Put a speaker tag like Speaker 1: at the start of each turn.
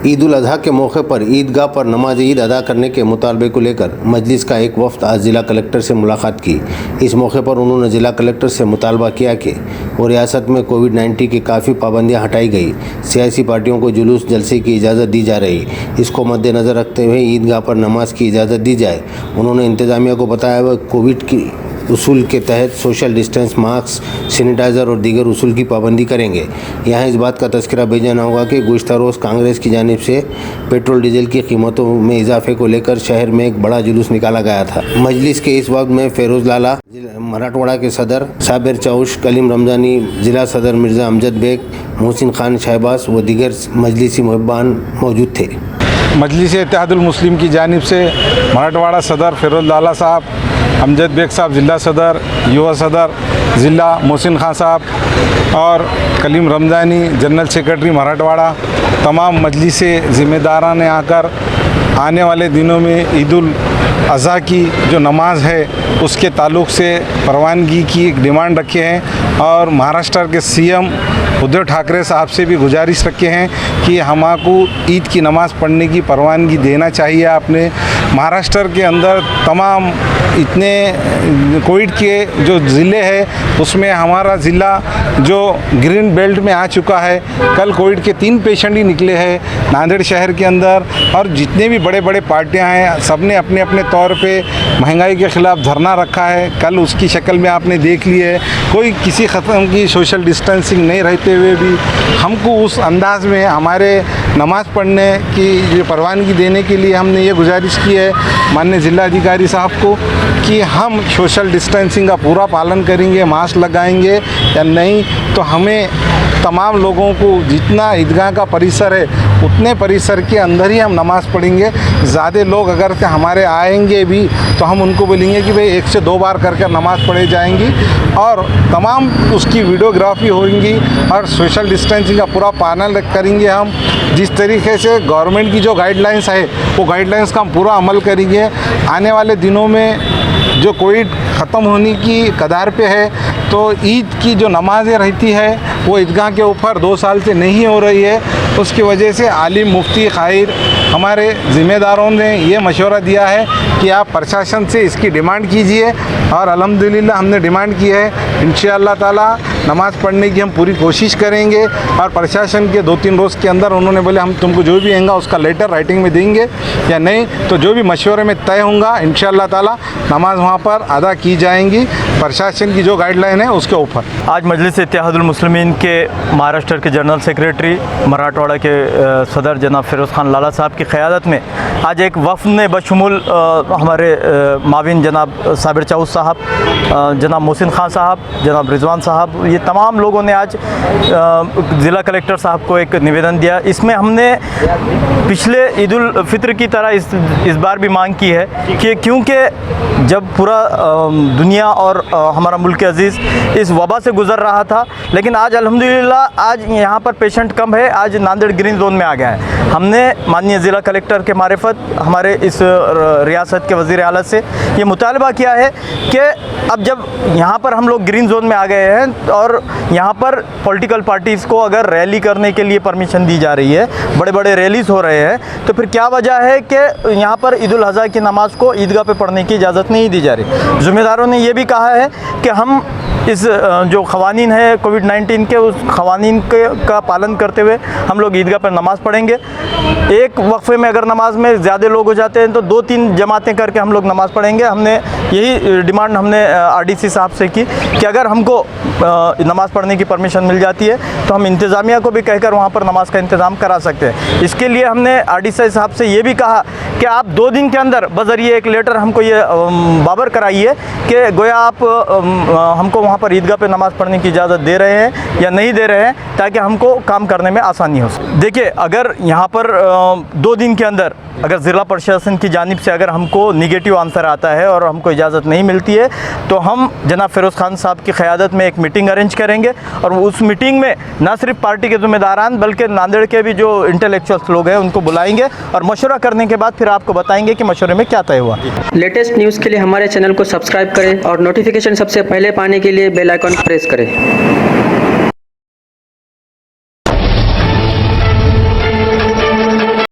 Speaker 1: ईद उल अजहा के मौके पर ईदगाह पर नमाज ईद अदा करने के मुतालबे को लेकर मजलिस का एक वफ्द आज ज़िला कलेक्टर से मुलाकात की। इस मौके पर उन्होंने ज़िला कलेक्टर से मुतालबा किया कि रियासत में कोविड-19 की काफ़ी पाबंदियां हटाई गई, सियासी पार्टियों को जुलूस जलसे की इजाज़त दी जा रही, इसको मद्देनज़र रखते हुए ईदगाह पर नमाज की इजाज़त दी जाए। उन्होंने इंतज़ामिया को बताया वह कोविड की उसूल के तहत सोशल डिस्टेंस, मास्क, सैनिटाइज़र और दीगर उसूल की पाबंदी करेंगे। यहाँ इस बात का तज़किरा भेजना होगा कि गुज़श्ता रोज़ कांग्रेस की जानिब से पेट्रोल डीजल की कीमतों में इजाफे को लेकर शहर में एक बड़ा जुलूस निकाला गया था। मजलिस के इस वक्त में फेरोज़ लाला, मराठवाड़ा के सदर साबिर चौश, कलीम रमज़ानी, ज़िला सदर मिर्ज़ा अमजद बेग, मोहसिन खान शहबाज व दीगर मजलिसी मुहिब्बान मौजूद थे।
Speaker 2: मजलिस इत्तेहादुल मुस्लिम की जानिब से मराठवाड़ा सदर फेरोज़ लाला साहब, अमजद बेग साहब ज़िला सदर, युवा सदर ज़िला मोहसिन खान साहब और कलीम रमज़ानी जनरल सेक्रेटरी मराठवाड़ा, तमाम मजलिस ज़िम्मेदारान ने आकर आने वाले दिनों में ईद उल अज़हा की जो नमाज है उसके ताल्लुक़ से परवानगी की एक डिमांड रखे हैं और महाराष्ट्र के सीएम उद्धव ठाकरे साहब से भी गुजारिश रखे हैं कि हमको ईद की नमाज़ पढ़ने की परवानगी देना चाहिए। आपने महाराष्ट्र के अंदर तमाम इतने कोविड के जो ज़िले हैं उसमें हमारा ज़िला जो ग्रीन बेल्ट में आ चुका है। कल कोविड के 3 पेशेंट ही निकले हैं नांदेड़ शहर के अंदर और जितने भी बड़े बड़े पार्टियां हैं सब ने अपने अपने तौर पे महंगाई के ख़िलाफ़ धरना रखा है। कल उसकी शक्ल में आपने देख ली है, कोई किसी ख़त्म की सोशल डिस्टेंसिंग नहीं रहते हुए भी हमको उस अंदाज में हमारे नमाज़ पढ़ने की जो परवानगी देने के लिए हमने ये गुजारिश की है माननीय ज़िलाधिकारी साहब को कि हम सोशल डिस्टेंसिंग का पूरा पालन करेंगे, मास्क लगाएंगे या नहीं तो हमें तमाम लोगों को जितना ईदगाह का परिसर है उतने परिसर के अंदर ही हम नमाज़ पढ़ेंगे। ज़्यादा लोग अगर हमारे आएंगे भी तो हम उनको बोलेंगे कि भाई 1 से 2 बार करके नमाज़ पढ़े जाएंगी और तमाम उसकी वीडियोग्राफी होगी और सोशल डिस्टेंसिंग का पूरा पालन करेंगे। हम जिस तरीके से गवर्नमेंट की जो गाइडलाइंस है वो गाइडलाइंस का हम पूरा अमल करेंगे। आने वाले दिनों में जो कोविड ख़त्म होने की कगार पे है तो ईद की जो नमाज़ें रहती है वो ईदगाह के ऊपर 2 साल से नहीं हो रही है। उसकी वजह से आलिम, मुफ्ती, खाइर हमारे ज़िम्मेदारों ने ये मशवरा दिया है कि आप प्रशासन से इसकी डिमांड कीजिए और अल्हम्दुलिल्लाह हमने डिमांड की है। इंशाअल्लाह ताला नमाज़ पढ़ने की हम पूरी कोशिश करेंगे और प्रशासन के 2-3 रोज़ के अंदर उन्होंने बोले हम तुमको जो भी आएगा उसका लेटर राइटिंग में देंगे या नहीं तो जो भी मशवरे में तय होगा इंशाअल्लाह ताला नमाज वहाँ पर अदा की जाएंगी प्रशासन की जो गाइडलाइन है उसके ऊपर।
Speaker 3: आज मजलिस इत्तेहादुल मुस्लिमीन के महाराष्ट्र के जनरल सेक्रेटरी मराठवाड़ा के सदर जनाब फेरोज़ खान लाला साहब की क़यादत में आज एक वफ़द ने बशमूल हमारे माविन जनाब साबिर चौश साहब, जनाब मोहसिन खान साहब, जनाब रिजवान साहब, ये तमाम लोगों ने आज ज़िला कलेक्टर साहब को एक निवेदन दिया। इसमें हमने पिछले ईद उल फित्र की तरह इस बार भी मांग की है कि क्योंकि जब पूरा दुनिया और हमारा मुल्क अज़ीज़ इस वबा से गुज़र रहा था लेकिन आज अल्हम्दुलिल्लाह आज यहाँ पर पेशेंट कम है, आज नांदेड़ ग्रीन जोन में आ गया है। हमने माननीय ज़िला कलेक्टर के मारिफत हमारे इस रियासत के वज़ीर आला से ये मुतालबा किया है कि अब जब यहाँ पर हम लोग ग्रीन जोन में आ गए हैं और यहाँ पर पॉलिटिकल पार्टीज़ को अगर रैली करने के लिए परमिशन दी जा रही है, बड़े बड़े रैलीज़ हो रहे हैं तो फिर क्या वजह है कि यहाँ पर ईद उल अज़हा की नमाज़ को ईदगाह पे पढ़ने की इजाज़त नहीं दी जा रही। ज़िम्मेदारों ने ये भी कहा है कि हम इस जो ख़वानीन है कोविड-19 के उस ख़वानीन का पालन करते हुए हम लोग ईदगाह पर नमाज़ पढ़ेंगे। एक वक्फ़े में अगर नमाज में ज़्यादा लोग हो जाते हैं तो 2-3 जमातें करके हम लोग नमाज़ पढ़ेंगे। हमने यही डिमांड हमने आरडीसी साहब से की कि अगर हमको नमाज़ पढ़ने की परमिशन मिल जाती है तो हम इंतज़ामिया को भी कहकर वहाँ पर नमाज का इंतज़ाम करा सकते हैं। इसके लिए हमने आरडीसी साहब से ये भी कहा कि आप 2 दिन के अंदर बज़रिए एक लेटर हमको ये बाबर कराइए कि गोया आप हमको वहाँ पर ईदगाह पे नमाज़ पढ़ने की इजाज़त दे रहे हैं या नहीं दे रहे हैं ताकि हमको काम करने में आसानी हो सके। देखिए अगर यहाँ पर 2 दिन के अंदर अगर ज़िला प्रशासन की जानिब से अगर हमको निगेटिव आंसर आता है और हमको इजाज़त नहीं मिलती है तो हम जनाब फेरोज़ खान साहब की क़यादत में एक मीटिंग अरेंज करेंगे और उस मीटिंग में ना सिर्फ पार्टी के ज़िम्मेदारान बल्कि नांदेड़ के भी जो इंटेलेक्चुअल्स लोग हैं उनको बुलाएंगे और मशवरा करने के बाद फिर आपको बताएंगे कि मशवरे में क्या तय हुआ।
Speaker 4: लेटेस्ट न्यूज़ के लिए हमारे चैनल को सब्सक्राइब करें और नोटिफिकेशन सबसे पहले पाने के लिए बेल आइकन प्रेस करें।